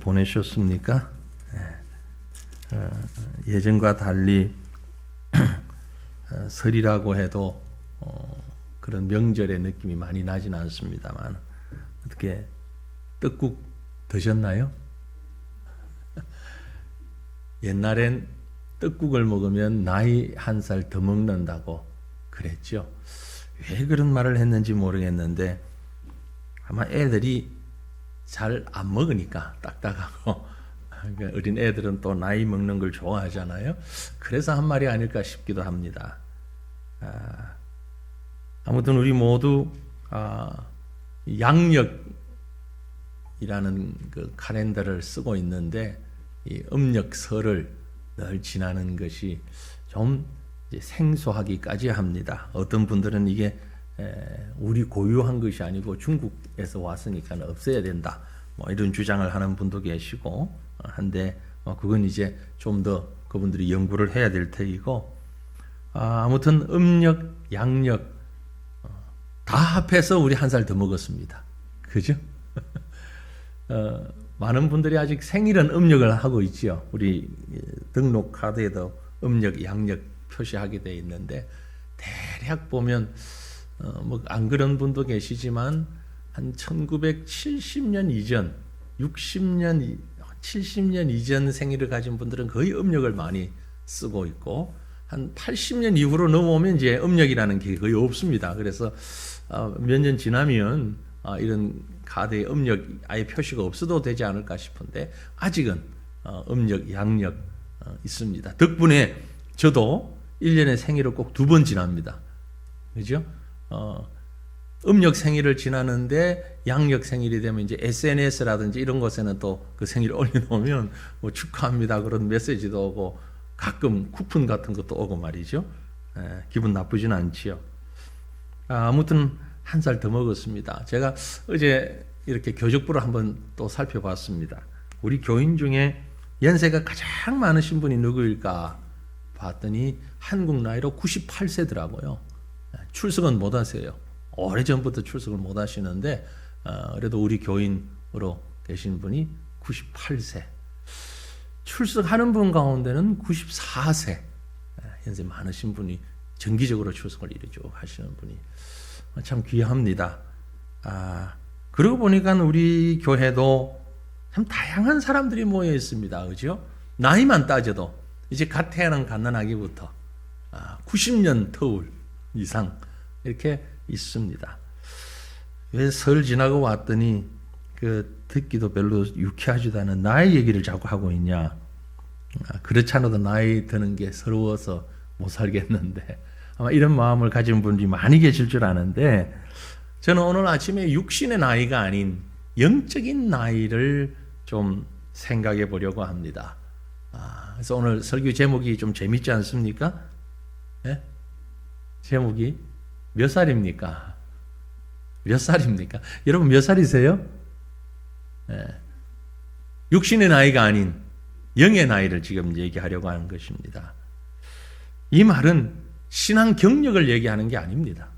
보내셨습니까? 예전과 달리 설이라고 해도 그런 명절의 느낌이 많이 나지는 않습니다만 어떻게 떡국 드셨나요? 옛날엔 떡국을 먹으면 나이 한 살 더 먹는다고 그랬죠. 왜 그런 말을 했는지 모르겠는데 아마 애들이 잘 안 먹으니까 딱딱하고 그러니까 어린 애들은 또 나이 먹는 걸 좋아하잖아요. 그래서 한 말이 아닐까 싶기도 합니다. 아무튼 우리 모두 양력이라는 그 카렌더를 쓰고 있는데 이 음력설을 늘 지나는 것이 좀 이제 생소하기까지 합니다. 어떤 분들은 이게 우리 고유한 것이 아니고 중국에서 왔으니까 없애야 된다. 뭐 이런 주장을 하는 분도 계시고 한데 그건 이제 좀 더 그분들이 연구를 해야 될 테이고 아무튼 음력, 양력 다 합해서 우리 한 살 더 먹었습니다. 그죠? 많은 분들이 아직 생일은 음력을 하고 있지요. 우리 등록 카드에도 음력, 양력 표시하게 돼 있는데 대략 보면 뭐 안 그런 분도 계시지만 한 1970년 이전, 60년, 70년 이전 생일을 가진 분들은 거의 음력을 많이 쓰고 있고 한 80년 이후로 넘어오면 이제 음력이라는 게 거의 없습니다. 그래서 몇 년 지나면 이런 카드에 음력 아예 표시가 없어도 되지 않을까 싶은데 아직은 음력, 양력 있습니다. 덕분에 저도 1년에 생일을 꼭 2번 지납니다. 그죠? 음력 생일을 지나는데 양력 생일이 되면 이제 SNS라든지 이런 곳에는 또 그 생일을 올려놓으면 뭐 축하합니다 그런 메시지도 오고 가끔 쿠폰 같은 것도 오고 말이죠. 기분 나쁘진 않지요. 아무튼 한 살 더 먹었습니다. 제가 어제 이렇게 교적부를 한번 또 살펴봤습니다. 우리 교인 중에 연세가 가장 많으신 분이 누구일까 봤더니 한국 나이로 98세더라고요. 출석은 못 하세요. 오래전부터 출석을 못 하시는데 그래도 우리 교인으로 계신 분이 98세. 출석하는 분 가운데는 94세. 연세 많으신 분이 정기적으로 출석을 이렇게 쭉 하시는 분이 참 귀합니다. 그러고 보니까 우리 교회도 참 다양한 사람들이 모여 있습니다. 그죠? 나이만 따져도 이제 갓 태어난 갓난아기부터 90년 터울 이상 이렇게 있습니다. 왜 설 지나고 왔더니 듣기도 별로 유쾌하지도 않은 나이 얘기를 자꾸 하고 있냐. 그렇지 않아도 나이 드는 게 서러워서 못 살겠는데 아마 이런 마음을 가진 분들이 많이 계실 줄 아는데 저는 오늘 아침에 육신의 나이가 아닌 영적인 나이를 좀 생각해 보려고 합니다. 그래서 오늘 설교 제목이 좀 재밌지 않습니까? 네? 제목이 몇 살입니까? 몇 살입니까? 여러분 몇 살이세요? 네. 육신의 나이가 아닌 영의 나이를 지금 얘기하려고 하는 것입니다. 이 말은 신앙 경력을 얘기하는 게 아닙니다.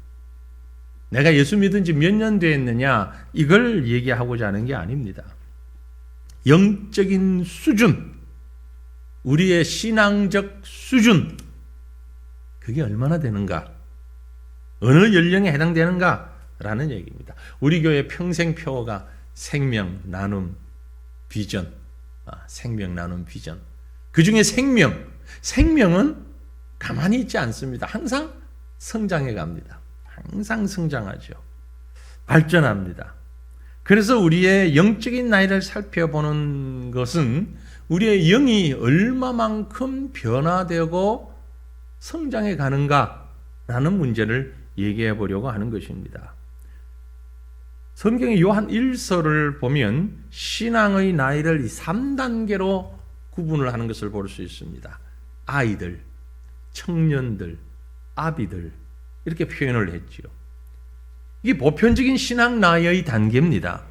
내가 예수 믿은 지 몇 년 됐느냐 이걸 얘기하고자 하는 게 아닙니다. 영적인 수준, 우리의 신앙적 수준, 그게 얼마나 되는가, 어느 연령에 해당되는가라는 얘기입니다. 우리 교회 평생표어가 생명, 나눔, 비전, 생명, 나눔, 비전. 그 중에 생명은 가만히 있지 않습니다. 항상 성장해 갑니다. 항상 성장하죠. 발전합니다. 그래서 우리의 영적인 나이를 살펴보는 것은 우리의 영이 얼마만큼 변화되고 성장해 가는가라는 문제를 얘기해 보려고 하는 것입니다. 성경의 요한 1서를 보면 신앙의 나이를 3단계로 구분을 하는 것을 볼 수 있습니다. 아이들, 청년들, 아비들 이렇게 표현을 했지요. 이게 보편적인 신앙 나이의 단계입니다.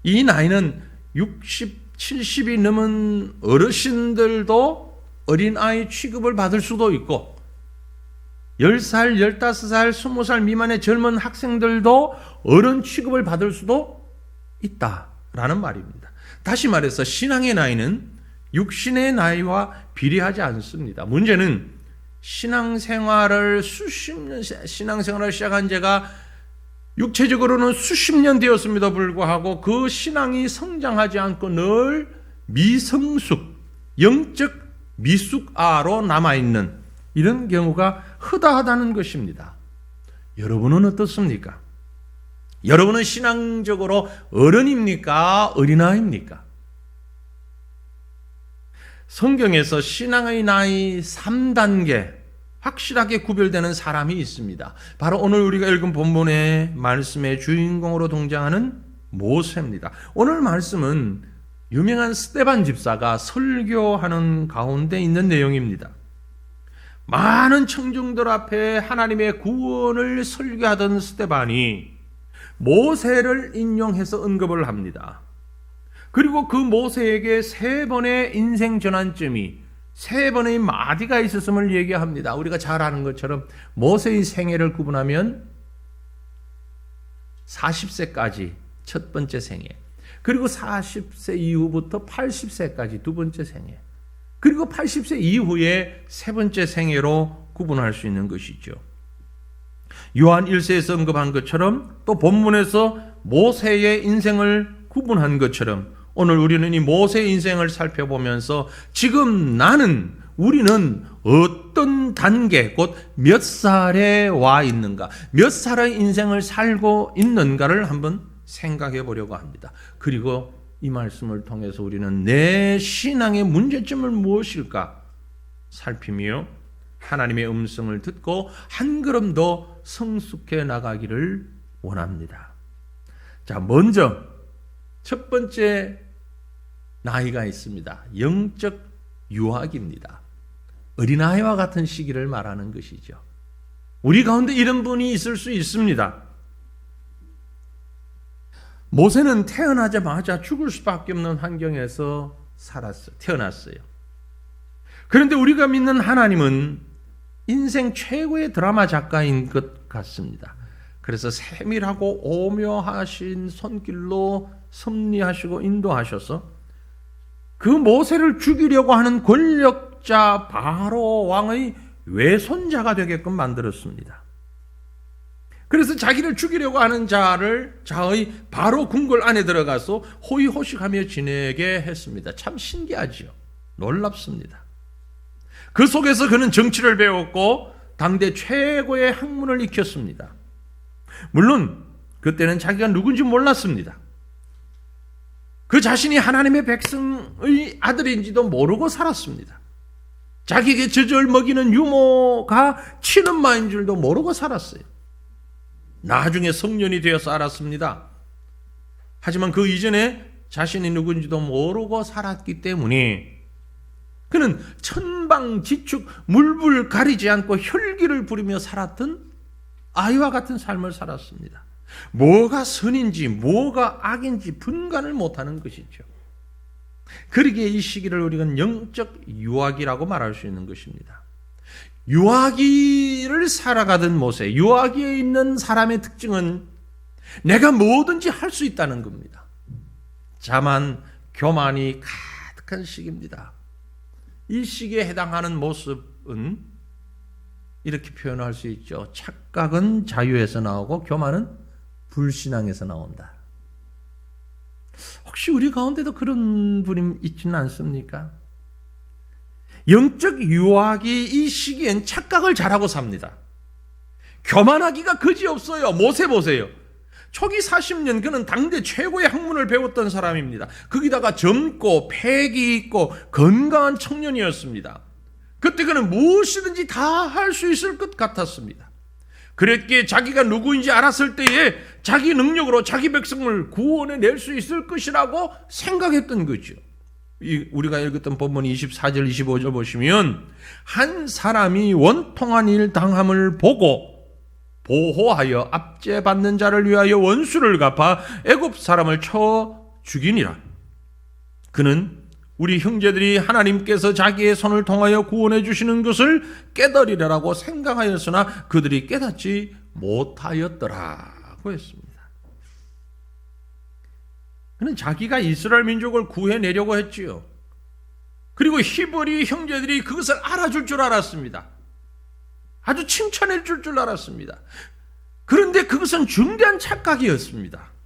이 나이는 60, 70이 넘은 어르신들도 어린아이 취급을 받을 수도 있고 10살, 15살, 20살 미만의 젊은 학생들도 어른 취급을 받을 수도 있다라는 말입니다. 다시 말해서 신앙의 나이는 육신의 나이와 비례하지 않습니다. 문제는 신앙생활을 시작한 제가 육체적으로는 수십 년 되었음에도 불구하고 그 신앙이 성장하지 않고 늘 미성숙, 영적 미숙아로 남아있는 이런 경우가 허다하다는 것입니다. 여러분은 어떻습니까? 여러분은 신앙적으로 어른입니까? 어린아이입니까? 성경에서 신앙의 나이 3단계 확실하게 구별되는 사람이 있습니다. 바로 오늘 우리가 읽은 본문의 말씀의 주인공으로 등장하는 모세입니다. 오늘 말씀은 유명한 스데반 집사가 설교하는 가운데 있는 내용입니다. 많은 청중들 앞에 하나님의 구원을 설교하던 스데반이 모세를 인용해서 언급을 합니다. 그리고 그 모세에게 3번의 인생 전환점이 3번의 마디가 있었음을 얘기합니다. 우리가 잘 아는 것처럼 모세의 생애를 구분하면 40세까지 첫 번째 생애, 그리고 40세 이후부터 80세까지 두 번째 생애, 그리고 80세 이후에 세 번째 생애로 구분할 수 있는 것이죠. 요한 1세에서 언급한 것처럼 또 본문에서 모세의 인생을 구분한 것처럼 오늘 우리는 이 모세의 인생을 살펴보면서 지금 우리는 어떤 단계, 곧 몇 살에 와 있는가, 몇 살의 인생을 살고 있는가를 한번 생각해 보려고 합니다. 그리고 이 말씀을 통해서 우리는 내 신앙의 문제점은 무엇일까 살피며 하나님의 음성을 듣고 한 걸음 더 성숙해 나가기를 원합니다. 자, 먼저 첫 번째 나이가 있습니다. 영적 유학입니다. 어린아이와 같은 시기를 말하는 것이죠. 우리 가운데 이런 분이 있을 수 있습니다. 모세는 태어나자마자 죽을 수밖에 없는 환경에서 태어났어요. 그런데 우리가 믿는 하나님은 인생 최고의 드라마 작가인 것 같습니다. 그래서 세밀하고 오묘하신 손길로 섭리하시고 인도하셔서 그 모세를 죽이려고 하는 권력자 바로 왕의 외손자가 되게끔 만들었습니다. 그래서 자기를 죽이려고 하는 자의 바로 궁궐 안에 들어가서 호의호식하며 지내게 했습니다. 참 신기하지요. 놀랍습니다. 그 속에서 그는 정치를 배웠고 당대 최고의 학문을 익혔습니다. 물론 그때는 자기가 누군지 몰랐습니다. 그 자신이 하나님의 백성의 아들인지도 모르고 살았습니다. 자기에게 젖을 먹이는 유모가 친엄마인 줄도 모르고 살았어요. 나중에 성년이 되어서 알았습니다. 하지만 그 이전에 자신이 누군지도 모르고 살았기 때문에 그는 천방지축 물불 가리지 않고 혈기를 부리며 살았던 아이와 같은 삶을 살았습니다. 뭐가 선인지 뭐가 악인지 분간을 못하는 것이죠. 그러기에 이 시기를 우리는 영적 유아기라고 말할 수 있는 것입니다. 유아기를 살아가던 모세, 유아기에 있는 사람의 특징은 내가 뭐든지 할 수 있다는 겁니다. 자만, 교만이 가득한 시기입니다. 이 시기에 해당하는 모습은 이렇게 표현할 수 있죠. 착각은 자유에서 나오고 교만은 불신앙에서 나온다. 혹시 우리 가운데도 그런 분이 있지는 않습니까? 영적 유학이 이 시기엔 착각을 잘하고 삽니다. 교만하기가 그지없어요. 모세 보세요. 초기 40년 그는 당대 최고의 학문을 배웠던 사람입니다. 거기다가 젊고 패기 있고 건강한 청년이었습니다. 그때 그는 무엇이든지 다 할 수 있을 것 같았습니다. 그랬기에 자기가 누구인지 알았을 때에 자기 능력으로 자기 백성을 구원해낼 수 있을 것이라고 생각했던 거죠. 우리가 읽었던 본문 24절 25절 보시면 한 사람이 원통한 일 당함을 보고 보호하여 압제받는 자를 위하여 원수를 갚아 애굽 사람을 쳐 죽이니라. 그는 우리 형제들이 하나님께서 자기의 손을 통하여 구원해 주시는 것을 깨달으리라고 생각하였으나 그들이 깨닫지 못하였더라고 했습니다. 그는 자기가 이스라엘 민족을 구해내려고 했지요. 그리고 히브리 형제들이 그것을 알아줄 줄 알았습니다. 아주 칭찬해 줄 알았습니다. 그런데 그것은 중대한 착각이었습니다.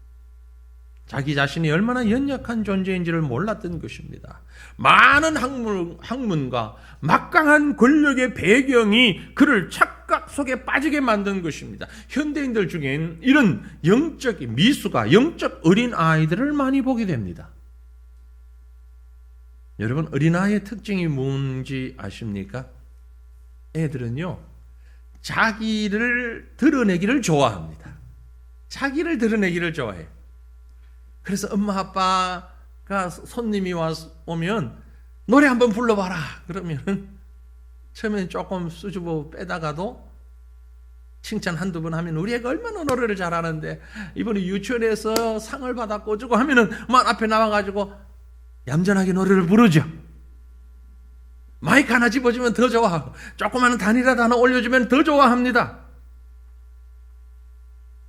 자기 자신이 얼마나 연약한 존재인지를 몰랐던 것입니다. 많은 학문과 막강한 권력의 배경이 그를 착각 속에 빠지게 만든 것입니다. 현대인들 중엔 이런 영적 미수가, 영적 어린아이들을 많이 보게 됩니다. 여러분, 어린아이의 특징이 뭔지 아십니까? 애들은요, 자기를 드러내기를 좋아합니다. 자기를 드러내기를 좋아해요. 그래서 엄마 아빠가 손님이 오면 노래 한번 불러봐라 그러면 처음엔 조금 수줍어 빼다가도 칭찬 한두 번 하면 우리 애가 얼마나 노래를 잘하는데 이번에 유치원에서 상을 받았고 어쩌고 하면은 막 앞에 나와가지고 얌전하게 노래를 부르죠. 마이크 하나 집어주면 더 좋아하고 조그마한 단이라도 하나 올려주면 더 좋아합니다.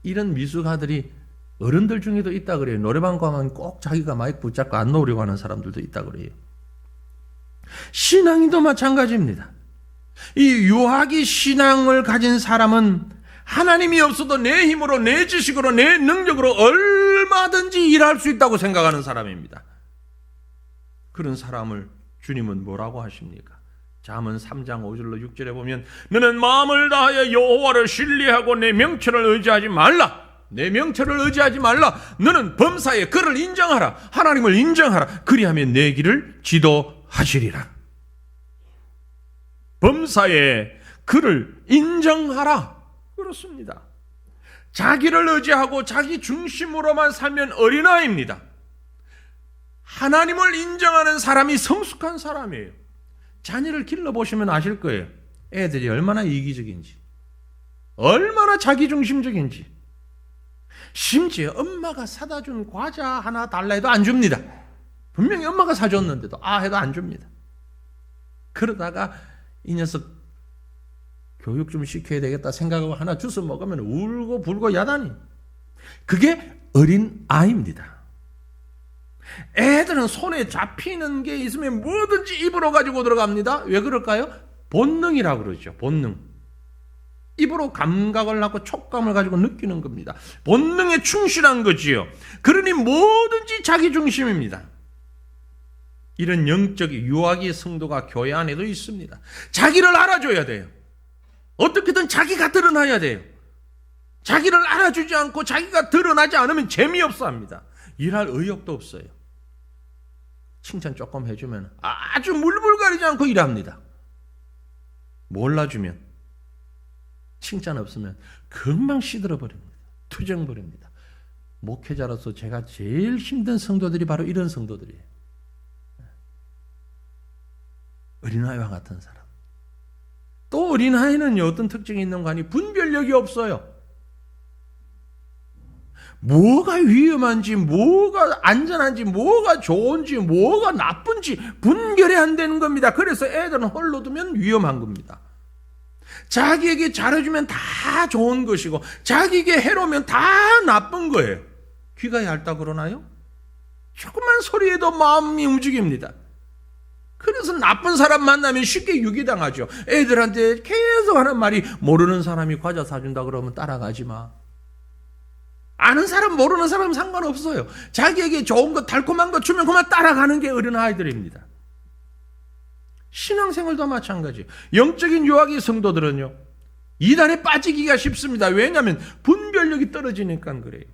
이런 미숙아들이 어른들 중에도 있다 그래요. 노래방 가면 꼭 자기가 마이크 붙잡고 안 놓으려고 하는 사람들도 있다 그래요. 신앙도 마찬가지입니다. 이 유아기 신앙을 가진 사람은 하나님이 없어도 내 힘으로, 내 지식으로, 내 능력으로 얼마든지 일할 수 있다고 생각하는 사람입니다. 그런 사람을 주님은 뭐라고 하십니까? 잠언 3장 5절로 6절에 보면 너는 마음을 다하여 여호와를 신뢰하고 내 명철을 의지하지 말라. 내 명철을 의지하지 말라. 너는 범사에 그를 인정하라. 하나님을 인정하라. 그리하면 내 길을 지도하시리라. 범사에 그를 인정하라. 그렇습니다. 자기를 의지하고 자기 중심으로만 살면 어린아이입니다. 하나님을 인정하는 사람이 성숙한 사람이에요. 자녀를 길러보시면 아실 거예요. 애들이 얼마나 이기적인지, 얼마나 자기중심적인지. 심지어 엄마가 사다 준 과자 하나 달라 해도 안 줍니다. 분명히 엄마가 사줬는데도 해도 안 줍니다. 그러다가 이 녀석 교육 좀 시켜야 되겠다 생각하고 하나 주워 먹으면 울고 불고 야단이. 그게 어린 아이입니다. 애들은 손에 잡히는 게 있으면 뭐든지 입으로 가지고 들어갑니다. 왜 그럴까요? 본능이라고 그러죠. 본능. 입으로 감각을 하고 촉감을 가지고 느끼는 겁니다. 본능에 충실한 거지요. 그러니 뭐든지 자기 중심입니다. 이런 영적 유아기 성도가 교회 안에도 있습니다. 자기를 알아줘야 돼요. 어떻게든 자기가 드러나야 돼요. 자기를 알아주지 않고 자기가 드러나지 않으면 재미없어 합니다. 일할 의욕도 없어요. 칭찬 조금 해주면 아주 물불가리지 않고 일합니다. 몰라주면, 칭찬 없으면 금방 시들어버립니다. 투정버립니다. 목회자로서 제가 제일 힘든 성도들이 바로 이런 성도들이에요. 어린아이와 같은 사람. 또 어린아이는요, 어떤 특징이 있는 거 아니? 분별력이 없어요. 뭐가 위험한지, 뭐가 안전한지, 뭐가 좋은지, 뭐가 나쁜지 분별이 안 되는 겁니다. 그래서 애들은 홀로 두면 위험한 겁니다. 자기에게 잘해주면 다 좋은 것이고 자기에게 해로우면 다 나쁜 거예요. 귀가 얇다 그러나요? 조금만 소리에도 마음이 움직입니다. 그래서 나쁜 사람 만나면 쉽게 유기당하죠. 애들한테 계속 하는 말이 모르는 사람이 과자 사준다 그러면 따라가지 마. 아는 사람 모르는 사람 상관없어요. 자기에게 좋은 것 달콤한 것 주면 그만 따라가는 게 어린아이들입니다. 신앙생활도 마찬가지예요. 영적인 유아기 성도들은요, 이단에 빠지기가 쉽습니다. 왜냐하면 분별력이 떨어지니까 그래요.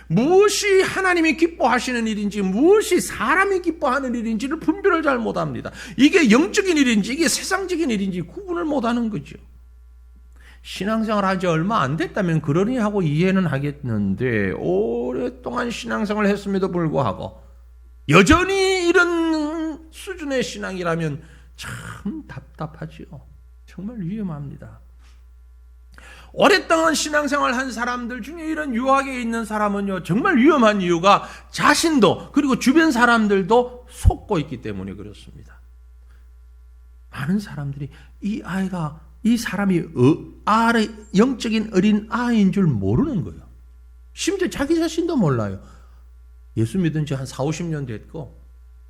무엇이 하나님이 기뻐하시는 일인지 무엇이 사람이 기뻐하는 일인지를 분별을 잘 못합니다. 이게 영적인 일인지 이게 세상적인 일인지 구분을 못하는 거죠. 신앙생활 한지 얼마 안 됐다면 그러니 하고 이해는 하겠는데 오랫동안 신앙생활을 했음에도 불구하고 여전히 이런 수준의 신앙이라면 참 답답하지요. 정말 위험합니다. 오랫동안 신앙생활 한 사람들 중에 이런 유학에 있는 사람은요, 정말 위험한 이유가 자신도 그리고 주변 사람들도 속고 있기 때문에 그렇습니다. 많은 사람들이 이 사람이 영적인 어린 아이인 줄 모르는 거예요. 심지어 자기 자신도 몰라요. 예수 믿은 지 한 4, 50년 됐고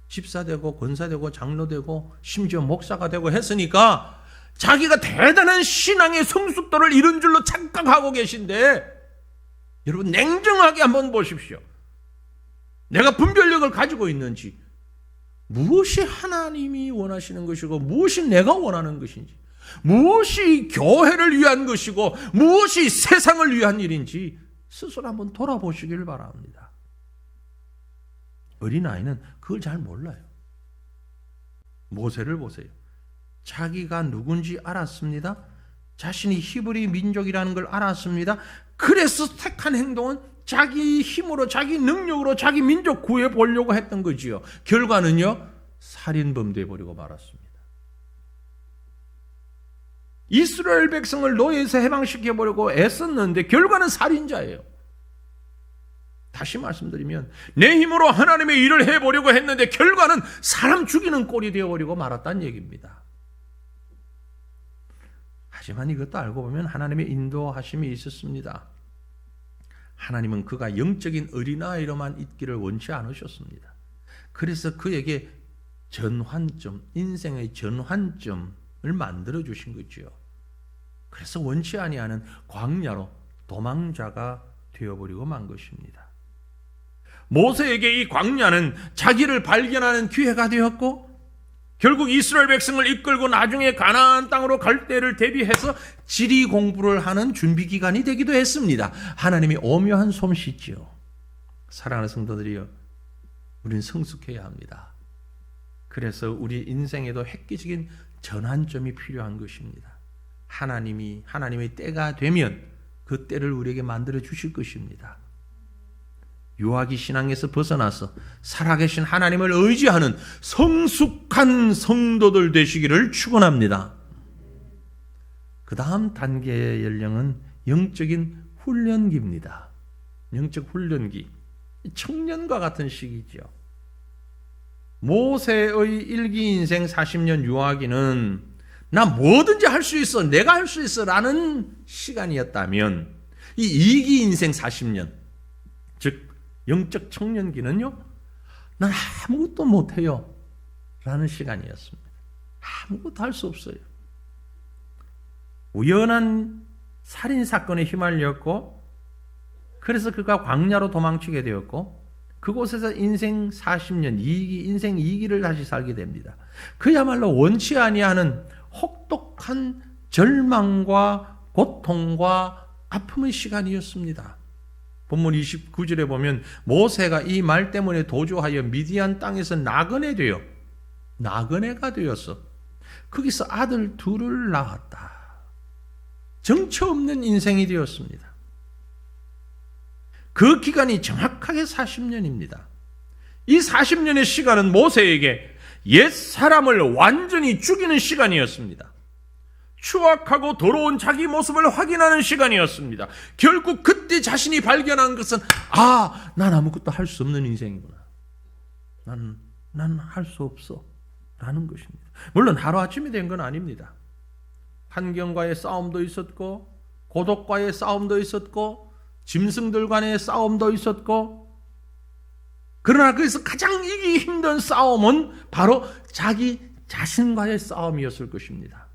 집사 되고 권사 되고 장로 되고 심지어 목사가 되고 했으니까 자기가 대단한 신앙의 성숙도를 이룬 줄로 착각하고 계신데, 여러분 냉정하게 한번 보십시오. 내가 분별력을 가지고 있는지, 무엇이 하나님이 원하시는 것이고 무엇이 내가 원하는 것인지, 무엇이 교회를 위한 것이고 무엇이 세상을 위한 일인지 스스로 한번 돌아보시길 바랍니다. 어린아이는 그걸 잘 몰라요. 모세를 보세요. 자기가 누군지 알았습니다. 자신이 히브리 민족이라는 걸 알았습니다. 그래서 택한 행동은 자기 힘으로, 자기 능력으로 자기 민족 구해보려고 했던 거지요. 결과는요, 살인범 되어버리고 말았습니다. 이스라엘 백성을 노예에서 해방시켜보려고 애썼는데 결과는 살인자예요. 다시 말씀드리면 내 힘으로 하나님의 일을 해보려고 했는데 결과는 사람 죽이는 꼴이 되어버리고 말았다는 얘기입니다. 하지만 이것도 알고 보면 하나님의 인도하심이 있었습니다. 하나님은 그가 영적인 어린아이로만 있기를 원치 않으셨습니다. 그래서 그에게 전환점, 인생의 전환점을 만들어 주신 거죠. 그래서 원치 아니하는 광야로 도망자가 되어버리고 만 것입니다. 모세에게 이 광야는 자기를 발견하는 기회가 되었고, 결국 이스라엘 백성을 이끌고 나중에 가나안 땅으로 갈 때를 대비해서 지리 공부를 하는 준비 기간이 되기도 했습니다. 하나님이 오묘한 솜씨지요. 사랑하는 성도들이여, 우리는 성숙해야 합니다. 그래서 우리 인생에도 획기적인 전환점이 필요한 것입니다. 하나님의 때가 되면 그 때를 우리에게 만들어 주실 것입니다. 유아기 신앙에서 벗어나서 살아계신 하나님을 의지하는 성숙한 성도들 되시기를 축원합니다. 그 다음 단계의 연령은 영적인 훈련기입니다. 영적 훈련기, 청년과 같은 시기죠. 모세의 일기 인생 40년 유아기는 나 뭐든지 할 수 있어, 내가 할 수 있어 라는 시간이었다면, 이 이기 인생 40년, 즉 영적 청년기는요, 난 아무것도 못해요 라는 시간이었습니다. 아무것도 할 수 없어요. 우연한 살인사건에 휘말렸고, 그래서 그가 광야로 도망치게 되었고, 그곳에서 인생 40년, 인생 2기를 다시 살게 됩니다. 그야말로 원치 아니하는 혹독한 절망과 고통과 아픔의 시간이었습니다. 본문 29절에 보면 모세가 이 말 때문에 도주하여 미디안 땅에서 나그네가 되어서 거기서 아들 둘을 낳았다. 정처 없는 인생이 되었습니다. 그 기간이 정확하게 40년입니다. 이 40년의 시간은 모세에게 옛 사람을 완전히 죽이는 시간이었습니다. 추악하고 더러운 자기 모습을 확인하는 시간이었습니다. 결국 그때 자신이 발견한 것은, 난 아무것도 할 수 없는 인생이구나. 난 할 수 없어 라는 것입니다. 물론 하루아침이 된 건 아닙니다. 환경과의 싸움도 있었고, 고독과의 싸움도 있었고, 짐승들 간의 싸움도 있었고, 그러나 그래서 가장 이기기 힘든 싸움은 바로 자기 자신과의 싸움이었을 것입니다.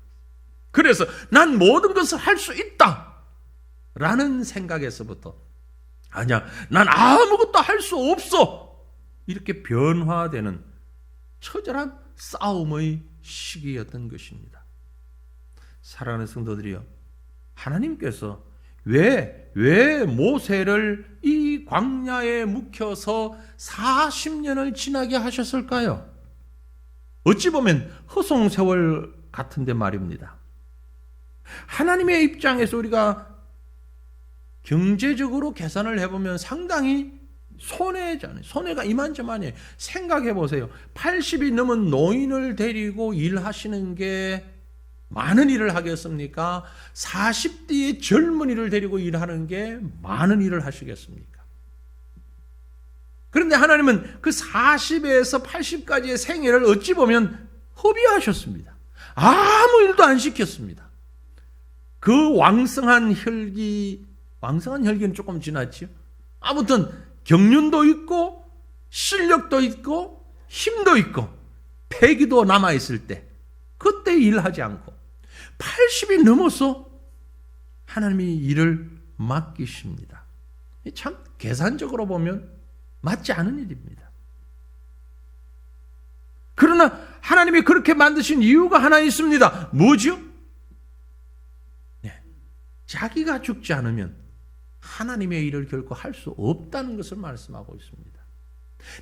그래서 난 모든 것을 할 수 있다 라는 생각에서부터, 아니야, 난 아무것도 할 수 없어, 이렇게 변화되는 처절한 싸움의 시기였던 것입니다. 사랑하는 성도들이여, 하나님께서 왜 모세를 이 광야에 묵혀서 40년을 지나게 하셨을까요? 어찌 보면 허송세월 같은데 말입니다. 하나님의 입장에서 우리가 경제적으로 계산을 해보면 상당히 손해잖아요. 손해가 이만저만이에요. 생각해 보세요. 80이 넘은 노인을 데리고 일하시는 게 많은 일을 하겠습니까? 40대의 젊은이를 데리고 일하는 게 많은 일을 하시겠습니까? 그런데 하나님은 그 40에서 80까지의 생애를 어찌 보면 허비하셨습니다. 아무 일도 안 시켰습니다. 그 왕성한 혈기는 조금 지났지요. 아무튼 경륜도 있고 실력도 있고 힘도 있고 패기도 남아있을 때 그때 일하지 않고 80이 넘어서 하나님이 일을 맡기십니다. 참 계산적으로 보면 맞지 않은 일입니다. 그러나 하나님이 그렇게 만드신 이유가 하나 있습니다. 뭐죠? 자기가 죽지 않으면 하나님의 일을 결코 할 수 없다는 것을 말씀하고 있습니다.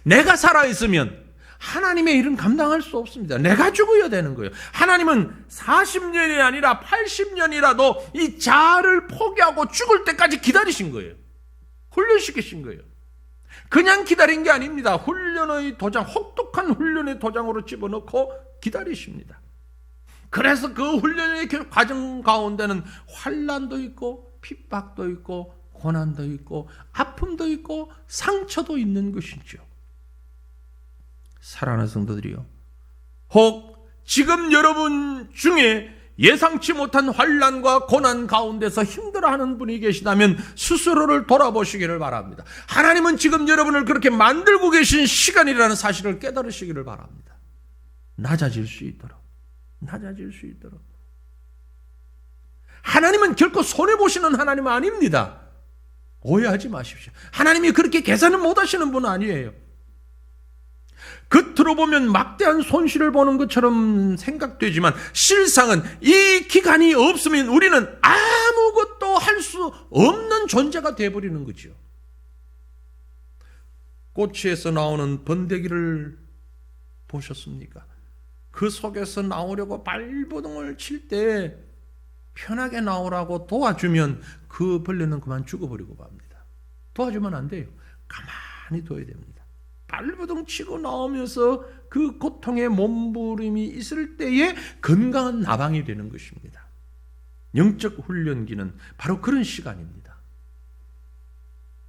내가 살아있으면 하나님의 일은 감당할 수 없습니다. 내가 죽어야 되는 거예요. 하나님은 40년이 아니라 80년이라도 이 자아를 포기하고 죽을 때까지 기다리신 거예요. 훈련시키신 거예요. 그냥 기다린 게 아닙니다. 훈련의 도장, 혹독한 훈련의 도장으로 집어넣고 기다리십니다. 그래서 그 훈련의 과정 가운데는 환난도 있고 핍박도 있고 고난도 있고 아픔도 있고 상처도 있는 것이죠. 사랑하는 성도들이요, 혹 지금 여러분 중에 예상치 못한 환난과 고난 가운데서 힘들어하는 분이 계시다면 스스로를 돌아보시기를 바랍니다. 하나님은 지금 여러분을 그렇게 만들고 계신 시간이라는 사실을 깨달으시기를 바랍니다. 낮아질 수 있도록. 하나님은 결코 손해보시는 하나님은 아닙니다. 오해하지 마십시오. 하나님이 그렇게 계산을 못하시는 분은 아니에요. 겉으로 보면 막대한 손실을 보는 것처럼 생각되지만 실상은 이 기간이 없으면 우리는 아무것도 할 수 없는 존재가 되어버리는 거죠. 꼬치에서 나오는 번데기를 보셨습니까? 그 속에서 나오려고 발버둥을 칠 때 편하게 나오라고 도와주면 그 벌레는 그만 죽어버리고 맙니다. 도와주면 안 돼요. 가만히 둬야 됩니다. 발버둥 치고 나오면서 그 고통의 몸부림이 있을 때에 건강한 나방이 되는 것입니다. 영적 훈련기는 바로 그런 시간입니다.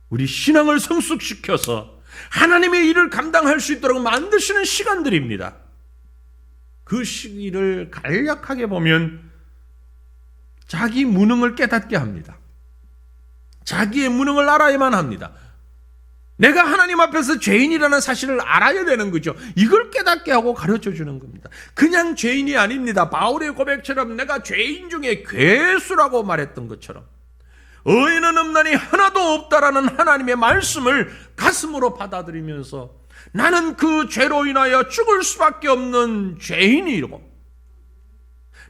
우리 신앙을 성숙시켜서 하나님의 일을 감당할 수 있도록 만드시는 시간들입니다. 그 시기를 간략하게 보면 자기 무능을 깨닫게 합니다. 자기의 무능을 알아야만 합니다. 내가 하나님 앞에서 죄인이라는 사실을 알아야 되는 거죠. 이걸 깨닫게 하고 가르쳐 주는 겁니다. 그냥 죄인이 아닙니다. 바울의 고백처럼 내가 죄인 중에 괴수라고 말했던 것처럼 의인은 없나니 하나도 없다라는 하나님의 말씀을 가슴으로 받아들이면서 나는 그 죄로 인하여 죽을 수밖에 없는 죄인이고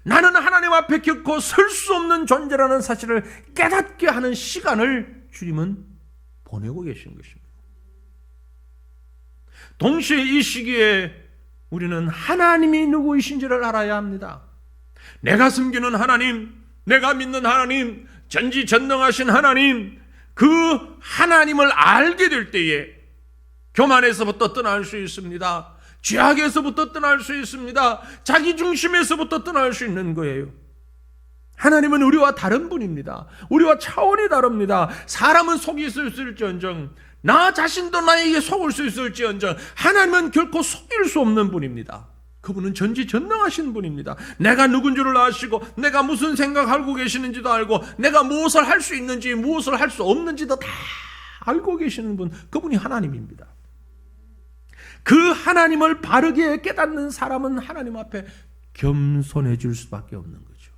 나는 하나님 앞에 결코 설 수 없는 존재라는 사실을 깨닫게 하는 시간을 주님은 보내고 계신 것입니다. 동시에 이 시기에 우리는 하나님이 누구이신지를 알아야 합니다. 내가 섬기는 하나님, 내가 믿는 하나님, 전지전능하신 하나님, 그 하나님을 알게 될 때에 교만에서부터 떠날 수 있습니다. 죄악에서부터 떠날 수 있습니다. 자기 중심에서부터 떠날 수 있는 거예요. 하나님은 우리와 다른 분입니다. 우리와 차원이 다릅니다. 사람은 속일 수 있을지언정 나 자신도 나에게 속을 수 있을지언정 하나님은 결코 속일 수 없는 분입니다. 그분은 전지전능하신 분입니다. 내가 누군 줄을 아시고 내가 무슨 생각하고 계시는지도 알고 내가 무엇을 할 수 있는지 무엇을 할 수 없는지도 다 알고 계시는 분, 그분이 하나님입니다. 그 하나님을 바르게 깨닫는 사람은 하나님 앞에 겸손해질 수밖에 없는 거죠.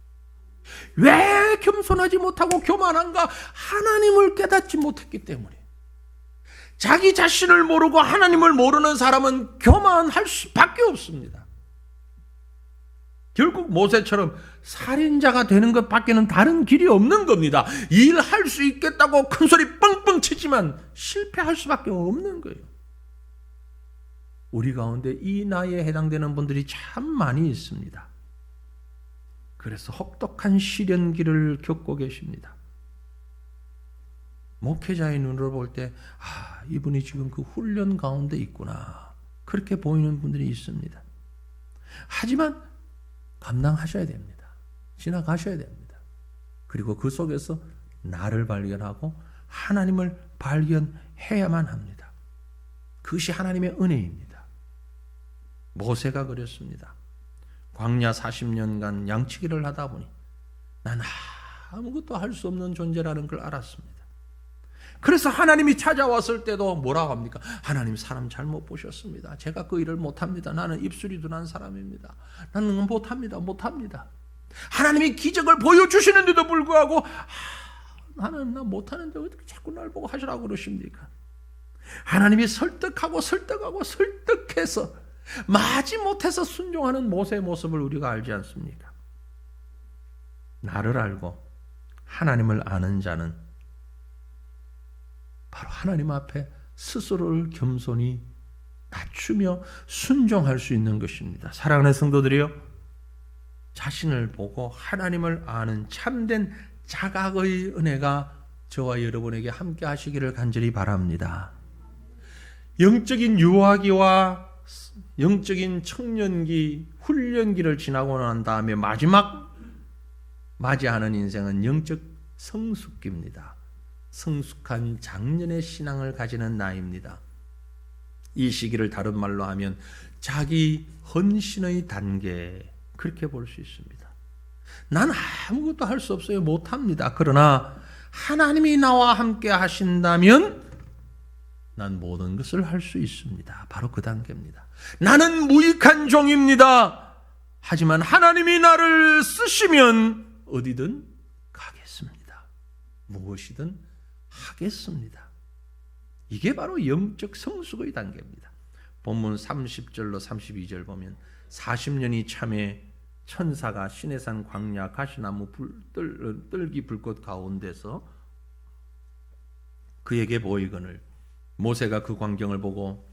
왜 겸손하지 못하고 교만한가? 하나님을 깨닫지 못했기 때문에. 자기 자신을 모르고 하나님을 모르는 사람은 교만할 수밖에 없습니다. 결국 모세처럼 살인자가 되는 것밖에는 다른 길이 없는 겁니다. 일할 수 있겠다고 큰소리 뻥뻥 치지만 실패할 수밖에 없는 거예요. 우리 가운데 이 나이에 해당되는 분들이 참 많이 있습니다. 그래서 혹독한 시련기를 겪고 계십니다. 목회자의 눈으로 볼 때 이분이 지금 그 훈련 가운데 있구나, 그렇게 보이는 분들이 있습니다. 하지만 감당하셔야 됩니다. 지나가셔야 됩니다. 그리고 그 속에서 나를 발견하고 하나님을 발견해야만 합니다. 그것이 하나님의 은혜입니다. 모세가 그랬습니다. 광야 40년간 양치기를 하다 보니 난 아무것도 할 수 없는 존재라는 걸 알았습니다. 그래서 하나님이 찾아왔을 때도 뭐라고 합니까? 하나님 사람 잘못 보셨습니다. 제가 그 일을 못합니다. 나는 입술이 둔한 사람입니다. 나는 못합니다. 하나님이 기적을 보여주시는데도 불구하고 나는 못하는데 어떻게 자꾸 날 보고 하시라고 그러십니까? 하나님이 설득해서 마지못해서 순종하는 모세의 모습을 우리가 알지 않습니까? 나를 알고 하나님을 아는 자는 바로 하나님 앞에 스스로를 겸손히 낮추며 순종할 수 있는 것입니다. 사랑하는 성도들이요, 자신을 보고 하나님을 아는 참된 자각의 은혜가 저와 여러분에게 함께 하시기를 간절히 바랍니다. 영적인 유아기와 영적인 청년기, 훈련기를 지나고 난 다음에 마지막 맞이하는 인생은 영적 성숙기입니다. 성숙한 장년의 신앙을 가지는 나이입니다. 이 시기를 다른 말로 하면 자기 헌신의 단계, 그렇게 볼 수 있습니다. 난 아무것도 할 수 없어요. 못합니다. 그러나 하나님이 나와 함께 하신다면 난 모든 것을 할 수 있습니다. 바로 그 단계입니다. 나는 무익한 종입니다. 하지만 하나님이 나를 쓰시면 어디든 가겠습니다. 무엇이든 하겠습니다. 이게 바로 영적 성숙의 단계입니다. 본문 30절로 32절 보면 40년이 참에 천사가 시내산 광야 가시나무 뜰기 불꽃 가운데서 그에게 보이거늘 모세가 그 광경을 보고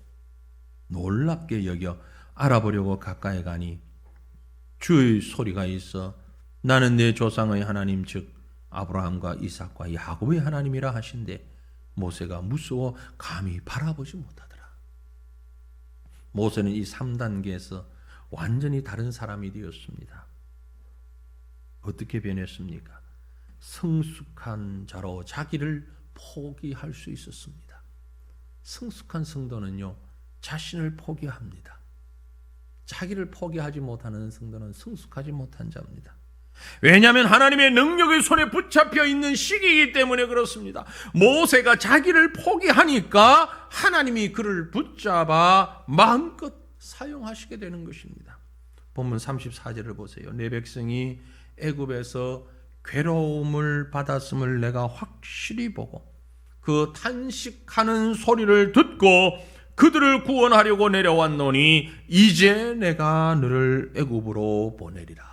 놀랍게 여겨 알아보려고 가까이 가니 주의 소리가 있어 나는 내 조상의 하나님 즉 아브라함과 이삭과 야곱의 하나님이라 하신대 모세가 무서워 감히 바라보지 못하더라. 모세는 이 3단계에서 완전히 다른 사람이 되었습니다. 어떻게 변했습니까? 성숙한 자로 자기를 포기할 수 있었습니다. 성숙한 성도는요, 자신을 포기합니다. 자기를 포기하지 못하는 성도는 성숙하지 못한 자입니다. 왜냐하면 하나님의 능력의 손에 붙잡혀 있는 시기이기 때문에 그렇습니다. 모세가 자기를 포기하니까 하나님이 그를 붙잡아 마음껏 사용하시게 되는 것입니다. 본문 34절을 보세요. 내 백성이 애굽에서 괴로움을 받았음을 내가 확실히 보고 그 탄식하는 소리를 듣고 그들을 구원하려고 내려왔노니 이제 내가 너를 애굽으로 보내리라.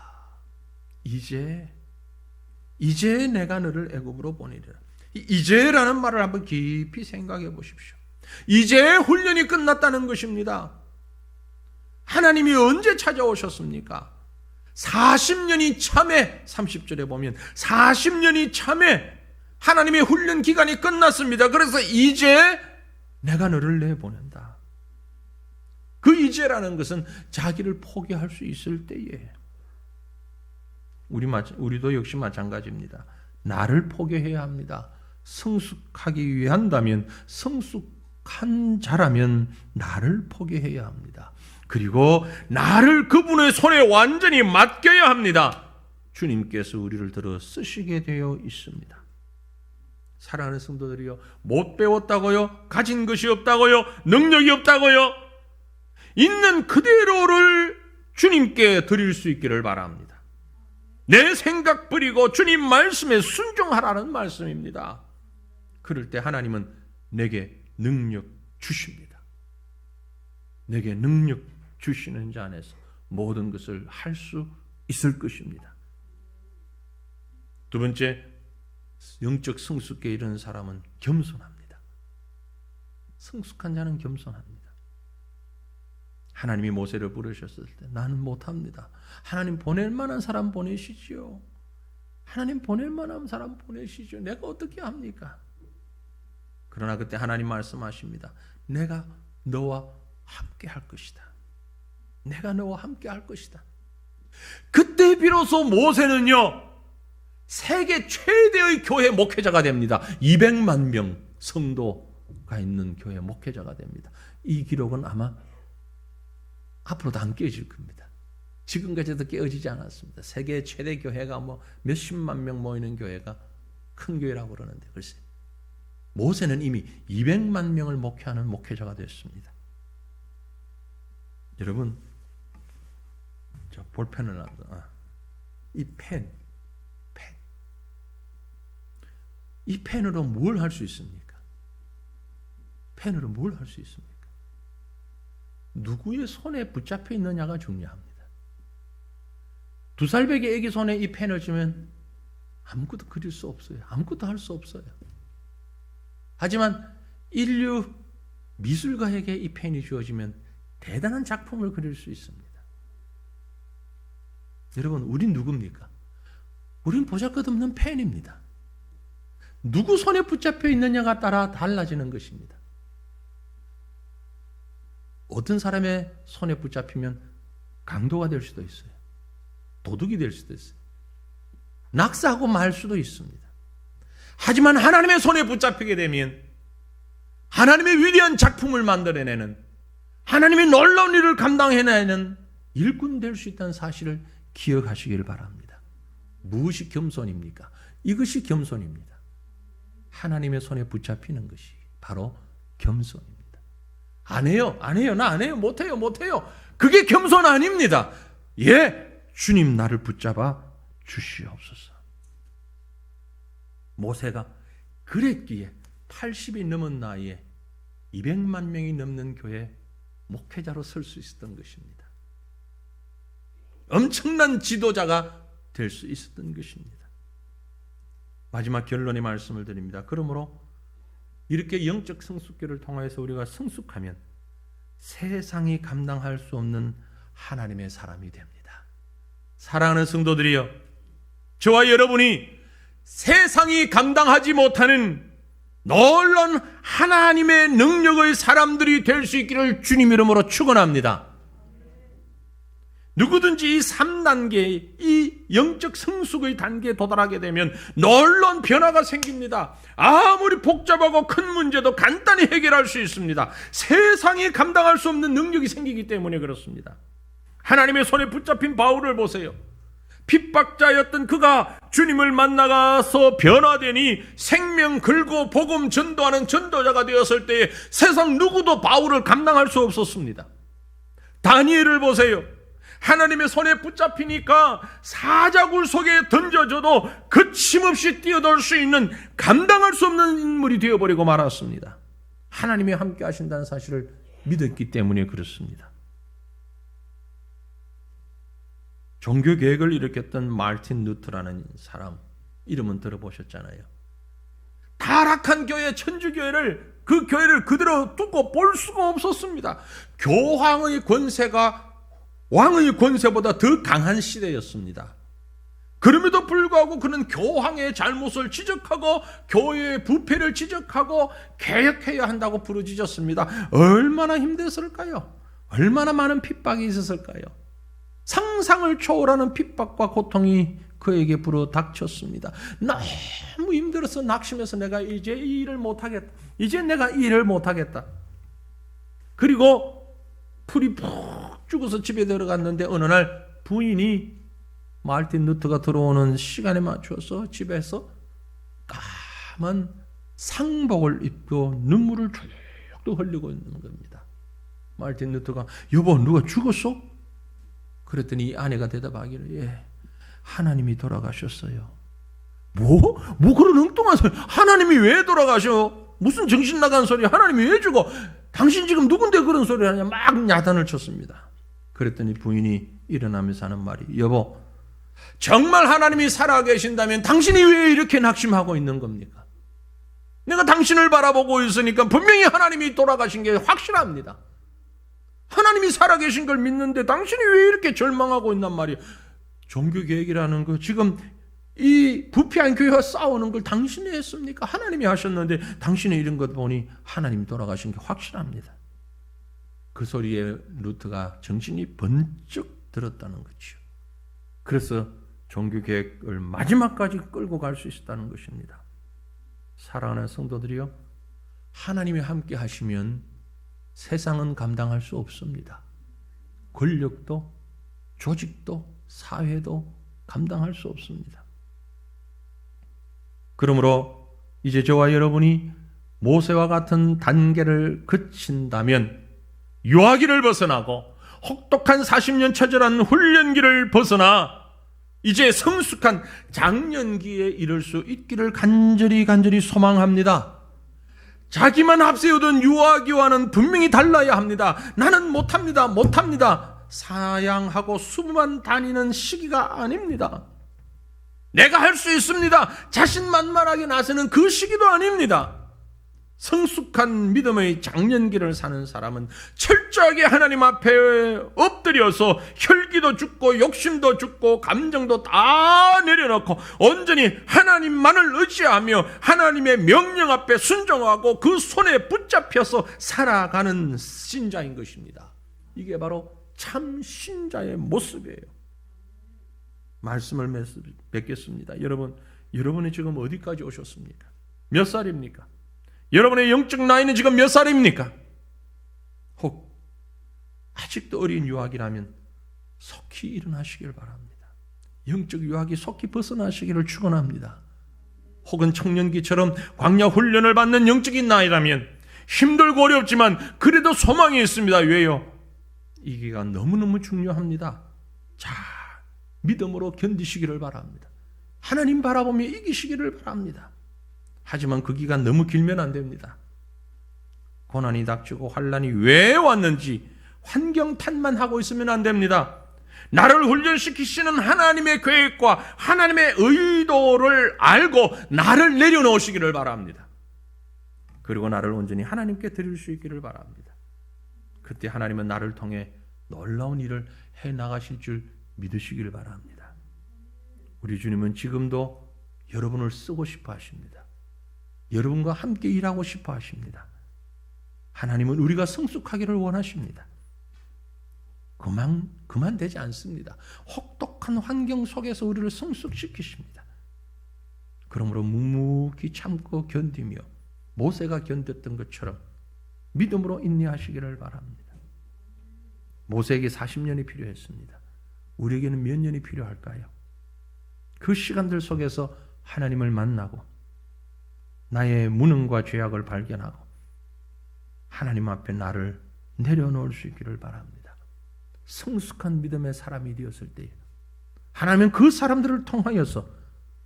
이제 내가 너를 애굽으로 보내리라. 이제라는 말을 한번 깊이 생각해 보십시오. 이제 훈련이 끝났다는 것입니다. 하나님이 언제 찾아오셨습니까? 40년이 참에 30절에 보면 40년이 참에 하나님의 훈련 기간이 끝났습니다. 그래서 이제 내가 너를 내보낸다. 그 이제라는 것은 자기를 포기할 수 있을 때에 우리도 역시 마찬가지입니다. 나를 포기해야 합니다. 성숙하기 위한다면 성숙한 자라면 나를 포기해야 합니다. 그리고 나를 그분의 손에 완전히 맡겨야 합니다. 주님께서 우리를 들어 쓰시게 되어 있습니다. 사랑하는 성도들이요, 못 배웠다고요? 가진 것이 없다고요? 능력이 없다고요? 있는 그대로를 주님께 드릴 수 있기를 바랍니다. 내 생각 버리고 주님 말씀에 순종하라는 말씀입니다. 그럴 때 하나님은 내게 능력 주십니다. 내게 능력 주시는 자 안에서 모든 것을 할 수 있을 것입니다. 두 번째, 영적 성숙에 이르는 사람은 겸손합니다. 성숙한 자는 겸손합니다. 하나님이 모세를 부르셨을 때 나는 못합니다. 하나님 보낼 만한 사람 보내시지요. 하나님 보낼 만한 사람 보내시죠. 내가 어떻게 합니까? 그러나 그때 하나님 말씀하십니다. 내가 너와 함께 할 것이다. 내가 너와 함께 할 것이다. 그때 비로소 모세는요, 세계 최대의 교회 목회자가 됩니다. 200만 명 성도가 있는 교회 목회자가 됩니다. 이 기록은 아마 앞으로도 안 깨질 겁니다. 지금까지도 깨어지지 않았습니다. 세계 최대 교회가 몇십만 명 모이는 교회가 큰 교회라고 그러는데 글쎄 모세는 이미 200만 명을 목회하는 목회자가 됐습니다. 여러분, 저 볼펜을 이 이 펜으로 뭘 할 수 있습니까? 펜으로 뭘 할 수 있습니까? 누구의 손에 붙잡혀 있느냐가 중요합니다. 2살배기 애기 손에 이 펜을 주면 아무것도 그릴 수 없어요. 아무것도 할 수 없어요. 하지만 인류 미술가에게 이 펜이 주어지면 대단한 작품을 그릴 수 있습니다. 여러분, 우린 누굽니까? 우린 보잘것없는 펜입니다. 누구 손에 붙잡혀 있느냐가 따라 달라지는 것입니다. 어떤 사람의 손에 붙잡히면 강도가 될 수도 있어요. 도둑이 될 수도 있어요. 낙사하고 말 수도 있습니다. 하지만 하나님의 손에 붙잡히게 되면 하나님의 위대한 작품을 만들어내는, 하나님의 놀라운 일을 감당해내는 일꾼 될 수 있다는 사실을 기억하시길 바랍니다. 무엇이 겸손입니까? 이것이 겸손입니다. 하나님의 손에 붙잡히는 것이 바로 겸손입니다. 안 해요, 나 안 해요, 못해요. 그게 겸손 아닙니다. 예, 주님 나를 붙잡아 주시옵소서. 모세가 그랬기에 80이 넘은 나이에 200만 명이 넘는 교회 목회자로 설 수 있었던 것입니다. 엄청난 지도자가 될 수 있었던 것입니다. 마지막 결론의 말씀을 드립니다. 그러므로 이렇게 영적 성숙기를 통해서 우리가 성숙하면 세상이 감당할 수 없는 하나님의 사람이 됩니다. 사랑하는 성도들이여, 저와 여러분이 세상이 감당하지 못하는 놀라운 하나님의 능력의 사람들이 될 수 있기를 주님 이름으로 축원합니다. 누구든지 이 3단계, 이 영적 성숙의 단계에 도달하게 되면 놀라운 변화가 생깁니다. 아무리 복잡하고 큰 문제도 간단히 해결할 수 있습니다. 세상이 감당할 수 없는 능력이 생기기 때문에 그렇습니다. 하나님의 손에 붙잡힌 바울을 보세요. 핍박자였던 그가 주님을 만나서 변화되니 생명 걸고 복음 전도하는 전도자가 되었을 때에 세상 누구도 바울을 감당할 수 없었습니다. 다니엘을 보세요. 하나님의 손에 붙잡히니까 사자굴 속에 던져져도 거침없이 뛰어들 수 있는, 감당할 수 없는 인물이 되어버리고 말았습니다. 하나님이 함께 하신다는 사실을 믿었기 때문에 그렇습니다. 종교개혁을 일으켰던 마르틴 루터라는 사람, 이름은 들어보셨잖아요. 타락한 교회, 천주교회를, 그 교회를 그대로 두고 볼 수가 없었습니다. 교황의 권세가 왕의 권세보다 더 강한 시대였습니다. 그럼에도 불구하고 그는 교황의 잘못을 지적하고 교회의 부패를 지적하고 개혁해야 한다고 부르짖었습니다. 얼마나 힘들었을까요? 얼마나 많은 핍박이 있었을까요? 상상을 초월하는 핍박과 고통이 그에게 불어 닥쳤습니다. 너무 힘들어서 낙심해서 내가 이제 이 일을 못하겠다. 이제 내가 이 일을 못하겠다. 그리고 풀이 푹 죽어서 집에 들어갔는데 어느 날 부인이 마르틴 루터가 들어오는 시간에 맞춰서 집에서 까만 상복을 입고 눈물을 쭉 흘리고 있는 겁니다. 마르틴 루터가 여보 누가 죽었어? 그랬더니 이 아내가 대답하기를 예, 하나님이 돌아가셨어요. 뭐 그런 엉뚱한 소리. 하나님이 왜 돌아가셔? 무슨 정신 나간 소리. 하나님이 왜 죽어? 당신 지금 누군데 그런 소리를 하냐. 막 야단을 쳤습니다. 그랬더니 부인이 일어나면서 하는 말이 여보 정말 하나님이 살아계신다면 당신이 왜 이렇게 낙심하고 있는 겁니까? 내가 당신을 바라보고 있으니까 분명히 하나님이 돌아가신 게 확실합니다. 하나님이 살아계신 걸 믿는데 당신이 왜 이렇게 절망하고 있단 말이에요. 종교개혁이라는 거 지금 이 부패한 교회와 싸우는 걸 당신이 했습니까? 하나님이 하셨는데 당신이 이런 것 보니 하나님이 돌아가신 게 확실합니다. 그 소리에 루터가 정신이 번쩍 들었다는 거죠. 그래서 종교개혁을 마지막까지 끌고 갈 수 있었다는 것입니다. 사랑하는 성도들이요, 하나님이 함께 하시면 세상은 감당할 수 없습니다. 권력도 조직도 사회도 감당할 수 없습니다. 그러므로 이제 저와 여러분이 모세와 같은 단계를 거친다면 유아기를 벗어나고 혹독한 40년 처절한 훈련기를 벗어나 이제 성숙한 장년기에 이를 수 있기를 간절히 소망합니다. 자기만 앞세우던 유아기와는 분명히 달라야 합니다. 나는 못합니다. 사양하고 수만 다니는 시기가 아닙니다. 내가 할 수 있습니다. 자신만만하게 나서는 그 시기도 아닙니다. 성숙한 믿음의 장년기를 사는 사람은 철저하게 하나님 앞에 엎드려서 혈기도 죽고 욕심도 죽고 감정도 다 내려놓고 온전히 하나님만을 의지하며 하나님의 명령 앞에 순종하고 그 손에 붙잡혀서 살아가는 신자인 것입니다. 이게 바로 참 신자의 모습이에요. 말씀을 맺겠습니다. 여러분이 지금 어디까지 오셨습니까? 몇 살입니까? 여러분의 영적 나이는 지금 몇 살입니까? 혹 아직도 어린 유아기라면 속히 일어나시길 바랍니다. 영적 유아기 속히 벗어나시기를 축원합니다. 혹은 청년기처럼 광야 훈련을 받는 영적인 나이라면 힘들고 어렵지만 그래도 소망이 있습니다. 왜요? 이 기간 너무너무 중요합니다. 자, 믿음으로 견디시기를 바랍니다. 하나님 바라보며 이기시기를 바랍니다. 하지만 그 기간 너무 길면 안 됩니다. 고난이 닥치고 환난이 왜 왔는지 환경 탓만 하고 있으면 안 됩니다. 나를 훈련시키시는 하나님의 계획과 하나님의 의도를 알고 나를 내려놓으시기를 바랍니다. 그리고 나를 온전히 하나님께 드릴 수 있기를 바랍니다. 그때 하나님은 나를 통해 놀라운 일을 해나가실 줄 믿으시기를 바랍니다. 우리 주님은 지금도 여러분을 쓰고 싶어 하십니다. 여러분과 함께 일하고 싶어 하십니다. 하나님은 우리가 성숙하기를 원하십니다. 그만 되지 않습니다. 혹독한 환경 속에서 우리를 성숙시키십니다. 그러므로 묵묵히 참고 견디며 모세가 견뎠던 것처럼 믿음으로 인내하시기를 바랍니다. 모세에게 40년이 필요했습니다. 우리에게는 몇 년이 필요할까요? 그 시간들 속에서 하나님을 만나고 나의 무능과 죄악을 발견하고 하나님 앞에 나를 내려놓을 수 있기를 바랍니다. 성숙한 믿음의 사람이 되었을 때 하나님은 그 사람들을 통하여서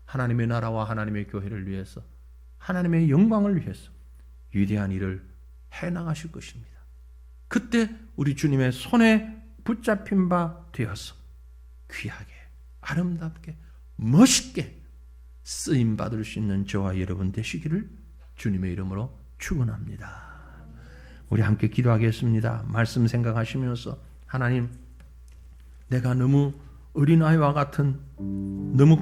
하나님의 나라와 하나님의 교회를 위해서 하나님의 영광을 위해서 위대한 일을 해나가실 것입니다. 그때 우리 주님의 손에 붙잡힌 바 되어서 귀하게 아름답게 멋있게 쓰임받을 수 있는 저와 여러분 되시기를 주님의 이름으로 축원합니다. 우리 함께 기도하겠습니다. 말씀 생각하시면서 하나님, 내가 너무 어린아이와 같은 너무